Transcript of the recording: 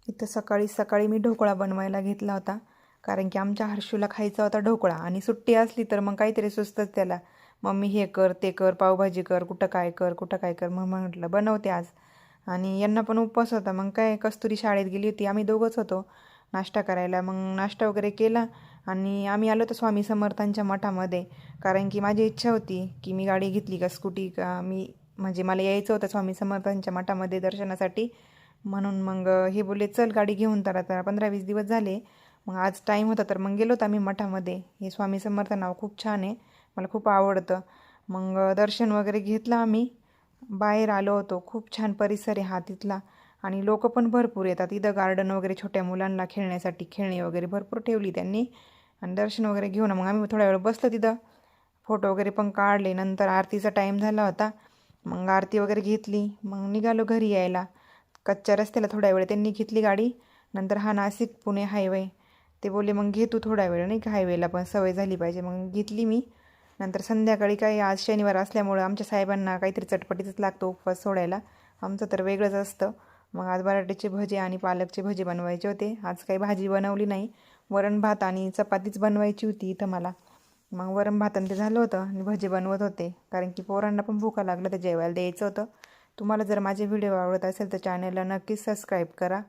इथं सकाळी सकाळी मी ढोकळा बनवायला घेतला होता, कारण की आमच्या हर्षूला खायचा होता ढोकळा. आणि सुट्टी असली तर मग काहीतरी सुचतंच त्याला, मम्मी हे कर ते कर, पावभाजी कर, कुठं काय कर कुठं काय कर. मग म्हटलं बनवते आज. आणि यांना पण उपवास होता. मग काय, कस्तुरी शाळेत गेली होती, आम्ही दोघंच होतो नाश्ता करायला. मग नाश्ता वगैरे केला आणि आम्ही आलो होतो स्वामी समर्थांच्या मठामध्ये. कारण की माझी इच्छा होती की मी गाडी घेतली का स्कूटी का, मी म्हणजे मला यायचं होतं स्वामी समर्थांच्या मठामध्ये दर्शनासाठी. म्हणून मग हे बोलले चल गाडी घेऊन. तर आता 15-20 दिवस झाले. मग आज टाईम होता तर मग गेलो होतो आम्ही मठामध्ये. हे स्वामी समर्थ नाव खूप छान आहे, मला खूप आवडतं. मग दर्शन वगैरे घेतलं आम्ही, बाहेर आलो होतो. खूप छान परिसर आहे हा तिथला. आणि लोक पण भरपूर येतात इथं. गार्डन वगैरे छोट्या मुलांना खेळण्यासाठी खेळणी वगैरे भरपूर ठेवली त्यांनी. आणि दर्शन वगैरे घेऊन मग आम्ही थोड्या वेळ बसलो तिथं, फोटो वगैरे पण काढले. नंतर आरतीचा टाईम झाला होता, मग आरती वगैरे घेतली. मग निघालो घरी यायला. कच्च्या रस्त्याला थोड्या वेळ त्यांनी घेतली गाडी. नंतर हा नाशिक पुणे हायवे, ते बोलले मग घे तू थोड्या वेळ, नाही का, हायवेला पण सवय झाली पाहिजे. मग घेतली मी. नंतर संध्याकाळी काही, आज शनिवार असल्यामुळं आमच्या साहेबांना काहीतरी चटपटीतच लागतो उपवास सोडायला. आमचं तर वेगळंच असतं. मग आज बटाट्याचे भजे आणि पालकचे भजे बनवायचे होते. आज काही भाजी बनवली नाही, वरण भात आणि चपातीच बनवायची होती इथं मला. मग वरण भात आणि ते झालं होतं आणि भजे बनवत होते, कारण की पोरांना पण भूका लागलं तर जेवायला द्यायचं होतं. तुम्हाला जर माझे व्हिडिओ आवडत असेल तर चॅनलला नक्कीच सबस्क्राईब करा.